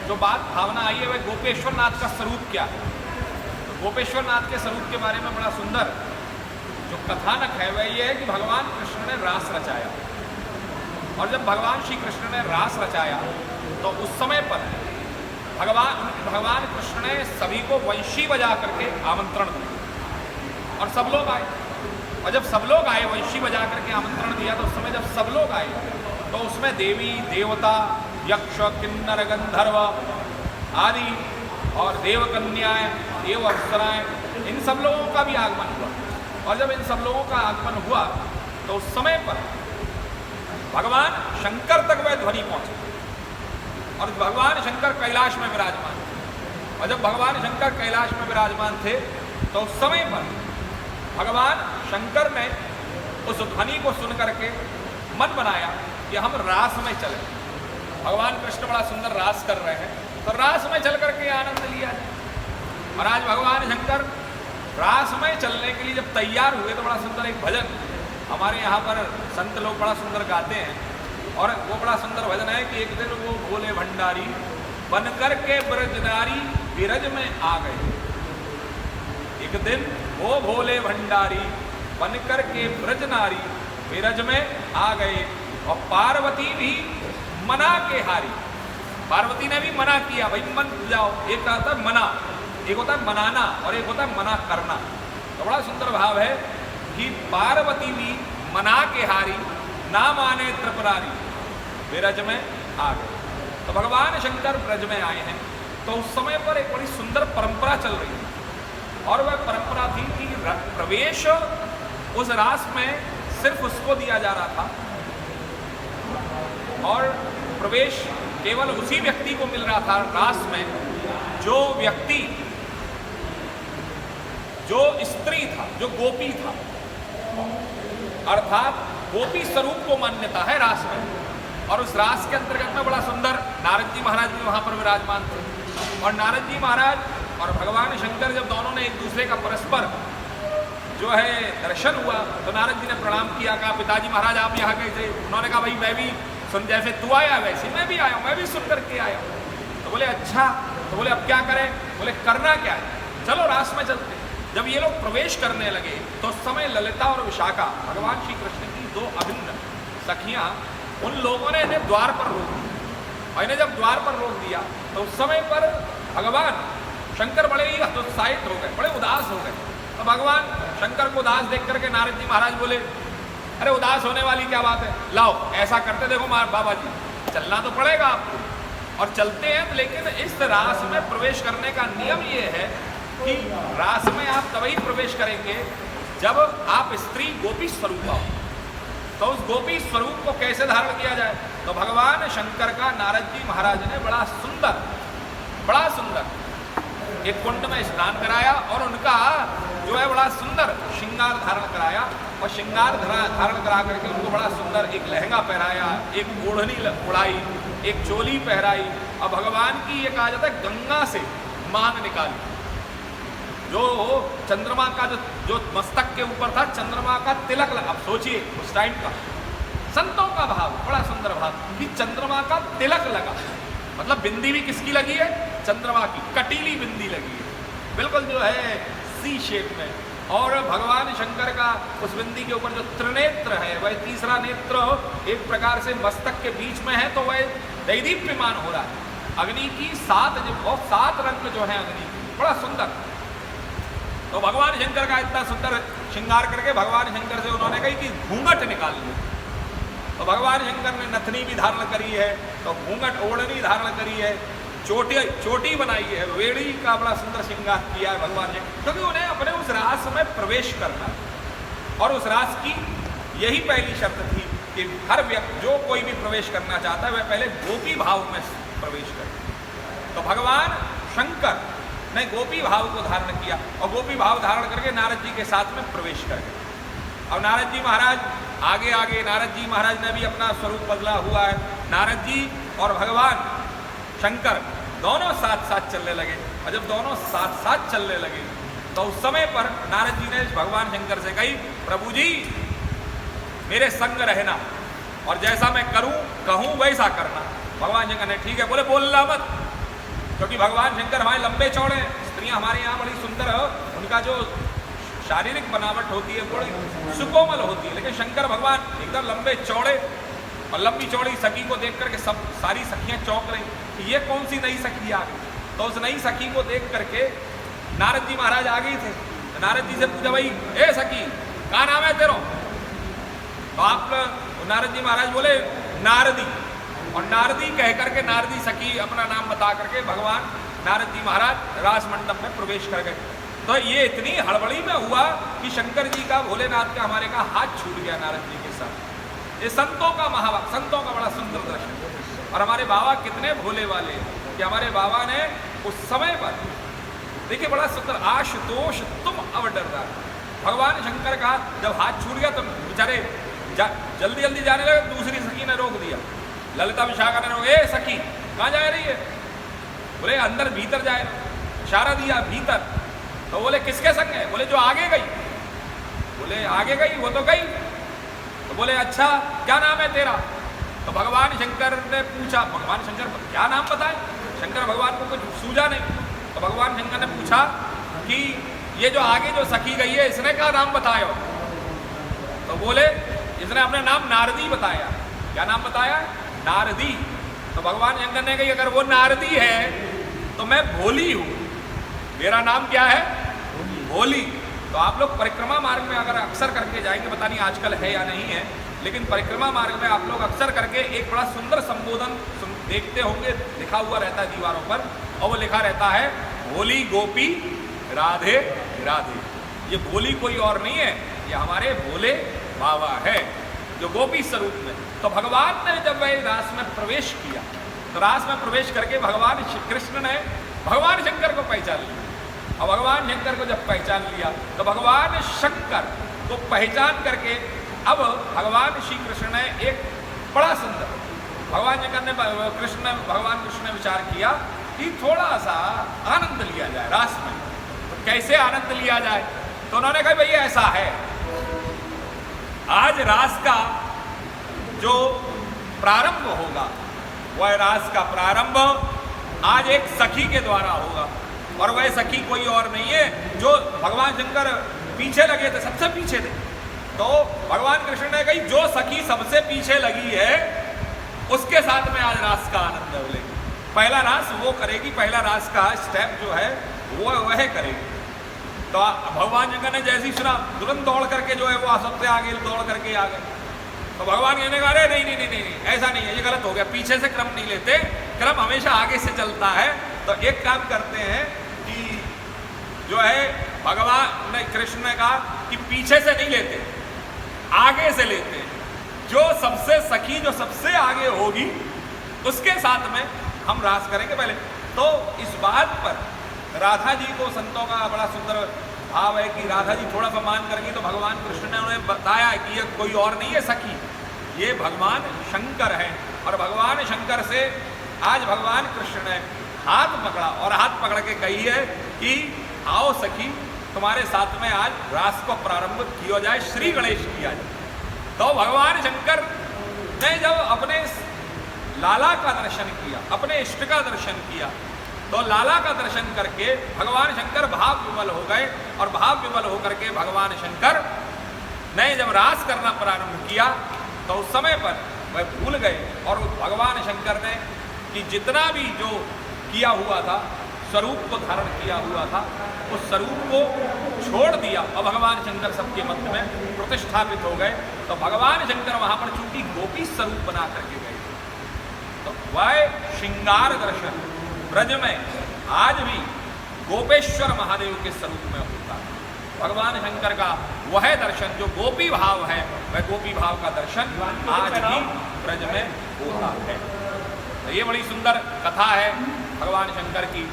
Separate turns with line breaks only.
जो बात भावना आई है वह गोपेश्वर नाथ का स्वरूप क्या है। तो गोपेश्वर नाथ के स्वरूप के बारे में बड़ा सुंदर जो कथानक है वह यह है कि भगवान कृष्ण ने रास रचाया, और जब भगवान श्री कृष्ण ने रास रचाया तो उस समय पर भगवान कृष्ण ने सभी को वंशी बजा करके आमंत्रण दिया और सब लोग आए। और जब सब लोग आए, वंशी बजा करके आमंत्रण दिया, तो उस समय जब सब लोग आए तो उसमें देवी देवता यक्ष किन्नर गंधर्व आदि और देवकन्याएं देव अप्सराएं इन सब लोगों का भी आगमन हुआ। और जब इन सब लोगों का आगमन हुआ तो उस समय पर भगवान शंकर तक वह ध्वनि पहुंची और भगवान शंकर कैलाश में विराजमान थे। और जब भगवान शंकर कैलाश में विराजमान थे तो उस समय पर भगवान शंकर ने उस ध्वनि को सुन करके मन बनाया कि हम रास में चलें। भगवान कृष्ण बड़ा सुंदर रास कर रहे हैं तो रास में चल करके आनंद लिया जाए। और आज भगवान शंकर रास में चलने के लिए जब तैयार हुए तो बड़ा सुंदर एक भजन हमारे यहाँ पर संत लोग बड़ा सुंदर गाते हैं, और वो बड़ा सुंदर भजन है कि एक दिन वो भोले भंडारी बन करके ब्रजनारी विरज में आ गए। एक दिन वो भोले भंडारी बन करके ब्रजनारी विरज में आ गए। और पार्वती भी मना के हारी, पार्वती ने भी मना किया, भाई मन जाओ। एक होता है मना, एक होता है मनाना और एक होता है मना करना। तो बड़ा सुंदर भाव है कि पार्वती भी मना के हारी ना माने त्रिपुरारी विरज में आ गए। तो भगवान शंकर ब्रज में आए हैं तो उस समय पर एक बड़ी सुंदर परंपरा चल रही है, और वह परंपरा थी कि प्रवेश उस रास में सिर्फ उसको दिया जा रहा था, और प्रवेश केवल उसी व्यक्ति को मिल रहा था रास में जो व्यक्ति जो स्त्री था, जो गोपी था, अर्थात गोपी स्वरूप को मान्यता है रास में। और उस रास के अंतर्गत में बड़ा सुंदर नारद जी महाराज भी वहां पर विराजमान थे। और नारद जी महाराज और भगवान शंकर जब दोनों ने एक दूसरे का परस्पर जो है दर्शन हुआ तो नारद जी ने प्रणाम किया, कहा पिताजी महाराज आप यहाँ गए थे। उन्होंने कहा भाई मैं भी सुन, जैसे तू आया वैसे मैं भी आया हूँ, मैं भी सुन करके आया हूँ। तो बोले अच्छा, तो बोले अब क्या करें? बोले करना क्या है, चलो रास में चलते। जब ये लोग प्रवेश करने लगे तो उस समय ललिता और विशाखा भगवान श्री कृष्ण की दो अभिन्न सखियां, उन लोगों ने इन्हें द्वार पर रोक दिया। और इन्हें जब द्वार पर रोक दिया तो उस समय पर भगवान शंकर बड़े ही हतोत्साहित हो गए, बड़े उदास हो गए। तो भगवान शंकर को उदास देख करके नारद जी महाराज बोले अरे उदास होने वाली क्या बात है, लाओ ऐसा करते देखो बाबा जी चलना तो पड़ेगा आपको। और चलते हैं, लेकिन इस रास में प्रवेश करने का नियम ये है कि रास में आप तभी प्रवेश करेंगे जब आप स्त्री गोपी स्वरूप आओ। तो उस गोपी स्वरूप को कैसे धारण किया जाए? तो भगवान शंकर का नारद जी महाराज ने बड़ा सुंदर एक कुंड में स्नान कराया और उनका जो है बड़ा सुंदर श्रृंगार धारण कराया। और श्रृंगार धारण करा करके उनको बड़ा सुंदर एक लहंगा पहनाया, एक ओढ़नी उड़ाई, एक चोली पहराई। और भगवान की ये कहा जाता है गंगा से मांग निकाली। जो चंद्रमा का जो मस्तक के ऊपर था चंद्रमा का तिलक लगा। अब सोचिए उस टाइम का संतों का भाव, बड़ा सुंदर भाव कि चंद्रमा का तिलक लगा, मतलब बिंदी भी किसकी लगी है? चंद्रमा की, कटीली बिंदी लगी है बिल्कुल जो है सी शेप में। और भगवान शंकर का उस बिंदी के ऊपर जो त्रिनेत्र है, वह तीसरा नेत्र एक प्रकार से मस्तक के बीच में है, तो वह दैदीप्यमान हो रहा है। अग्नि की सात रंग जो है अग्नि, बड़ा सुंदर। तो भगवान शंकर का इतना सुंदर श्रृंगार करके भगवान शंकर से उन्होंने कही कि घूंघट निकाल लो। तो भगवान शंकर ने नथनी भी धारण करी है, तो घूंघट ओढ़नी धारण करी है, चोटी बनाई है, वेड़ी का बड़ा सुंदर श्रृंगार किया है भगवान ने, क्योंकि उन्हें अपने उस रास में प्रवेश करना। और उस रास की यही पहली शर्त थी कि हर व्यक्ति जो कोई भी प्रवेश करना चाहता है वह पहले गोपी भाव में प्रवेश करे। तो भगवान शंकर ने गोपी भाव को धारण किया और गोपी भाव धारण करके नारद जी के साथ में प्रवेश कर गए। अब नारद जी महाराज आगे नारद जी महाराज ने भी अपना स्वरूप बदला हुआ है। नारद जी और भगवान शंकर दोनों साथ साथ चलने लगे। और जब दोनों साथ साथ चलने लगे तो उस समय पर नारद जी ने भगवान शंकर से कही, प्रभु जी मेरे संग रहना और जैसा मैं कहूँ वैसा करना। भगवान शंकर ने ठीक है बोले, बोलना मत, क्योंकि भगवान शंकर हमारे लंबे चौड़े हैं, स्त्रियां हमारे यहाँ बड़ी सुंदर है, उनका जो शारीरिक बनावट होती है बड़ी सुकोमल होती है, लेकिन शंकर भगवान एकदम लंबे चौड़े और लंबी चौड़ी सखी को देख करके सब सारी सखियां चौंक रही कि ये कौन सी नई सखी आ गई। तो उस नई सखी को देख करके नारद जी महाराज आ गए थे। तो नारद जी से पूछा, भाई ए सखी क्या नाम है तेरा? तो आप नारद जी महाराज बोले नारदी, और नारदी कह करके नारदी सखी अपना नाम बता करके भगवान नारद जी महाराज रास मंडप में प्रवेश कर गए। तो ये इतनी हड़बड़ी में हुआ कि शंकर जी का, भोलेनाथ का, हमारे का हाथ छूट गया नारद जी के साथ। ये संतों का महावाक्य, संतों का बड़ा सुंदर दर्शन। और हमारे बाबा कितने भोले वाले कि हमारे बाबा ने उस समय पर, देखिए बड़ा सुंदर, आशुतोष तुम अवडरदार। भगवान शंकर का जब हाथ छूट गया तो बेचारे जल्दी जल्दी जाने लगे, दूसरी सखी ने रोक दिया, ललिता विशाखा ने रोक, ए सखी कहाँ जा रही है? बोले अंदर भीतर जाए, इशारा दिया भीतर। तो बोले किसके संग है? बोले जो आगे गई। बोले आगे गई, वो तो गई। तो बोले अच्छा क्या नाम है तेरा? तो भगवान शंकर ने पूछा, भगवान शंकर क्या नाम बताए? शंकर भगवान को कुछ सूझा नहीं। तो भगवान शंकर ने पूछा कि ये जो आगे जो सखी गई है इसने क्या नाम बताया? तो बोले इसने अपना नाम नारदी बताया। क्या नाम बताया? नारदी। तो भगवान शंकर ने कही अगर वो नारदी है तो मैं भोली हूँ, मेरा नाम क्या है? भोली। तो आप लोग परिक्रमा मार्ग में अगर अक्सर करके जाएंगे, पता नहीं आजकल है या नहीं है, लेकिन परिक्रमा मार्ग में आप लोग अक्सर करके एक बड़ा सुंदर संबोधन देखते होंगे, लिखा हुआ रहता है दीवारों पर, और वो लिखा रहता है भोली गोपी राधे राधे। ये भोली कोई और नहीं है, ये हमारे भोले बाबा है जो गोपी स्वरूप में। तो भगवान ने जब वह रास में प्रवेश किया, तो रास में प्रवेश करके भगवान श्री कृष्ण ने भगवान शंकर को पहचान लिया। और भगवान शंकर को जब पहचान लिया तो भगवान शंकर को पहचान करके अब भगवान श्री कृष्ण ने एक बड़ा सुंदर, भगवान शंकर ने भगवान कृष्ण ने विचार किया कि थोड़ा सा आनंद लिया जाए रास में। तो कैसे आनंद लिया जाए? तो उन्होंने कहा भाई ऐसा है, आज रास का जो प्रारंभ होगा वह रास का प्रारंभ आज एक सखी के द्वारा होगा, और वह सखी कोई और नहीं है, जो भगवान शंकर पीछे लगे थे, सबसे पीछे थे। तो भगवान कृष्ण ने कही जो सखी सबसे पीछे लगी है उसके साथ में आज रास का आनंद लेगी। पहला रास वो करेगी, पहला रास का स्टेप जो है वो वह करेगी। तो भगवान शंकर ने जैसी सुना तुरंत दौड़ करके जो है वो सबसे आगे दौड़ करके आ गए। तो भगवान कहने का अरे नहीं नहीं नहीं नहीं ऐसा नहीं है, ये गलत हो गया, पीछे से क्रम नहीं लेते, क्रम हमेशा आगे से चलता है। तो एक काम करते हैं कि जो है भगवान ने कृष्ण ने कहा कि पीछे से नहीं लेते, आगे से लेते हैं। जो सबसे सखी जो सबसे आगे होगी उसके साथ में हम रास करेंगे पहले। तो इस बात पर राधा जी को संतों का बड़ा सुंदर भाव है कि राधा जी थोड़ा सा मान करेंगी तो भगवान कृष्ण ने उन्हें बताया कि ये कोई और नहीं है सखी, ये भगवान शंकर है। और भगवान शंकर से आज भगवान कृष्ण ने हाथ पकड़ा और हाथ पकड़ के कही है कि आओ सखी तुम्हारे साथ में आज रास को प्रारंभ किया जाए, श्री गणेश किया जाए। तो भगवान शंकर ने जब अपने लाला का दर्शन किया, अपने इष्ट का दर्शन किया, तो लाला का दर्शन करके भगवान शंकर भाव विमल हो गए। और भाव विमल होकर के भगवान शंकर ने जब रास करना प्रारंभ किया तो उस समय पर वह भूल गए और भगवान शंकर ने कि जितना भी जो किया हुआ था, स्वरूप को धारण किया हुआ था, उस स्वरूप को छोड़ दिया और भगवान शंकर सबके मध्य में प्रतिष्ठापित हो गए। तो भगवान शंकर वहाँ पर चूंकि गोपी स्वरूप बना करके गए, तो वह श्रृंगार दर्शन ब्रज में आज भी गोपेश्वर महादेव के स्वरूप में होता है। भगवान शंकर का वह दर्शन जो गोपी भाव है, वह गोपी भाव का दर्शन आज भी ब्रज में होता है। तो ये बड़ी सुंदर कथा है भगवान शंकर की।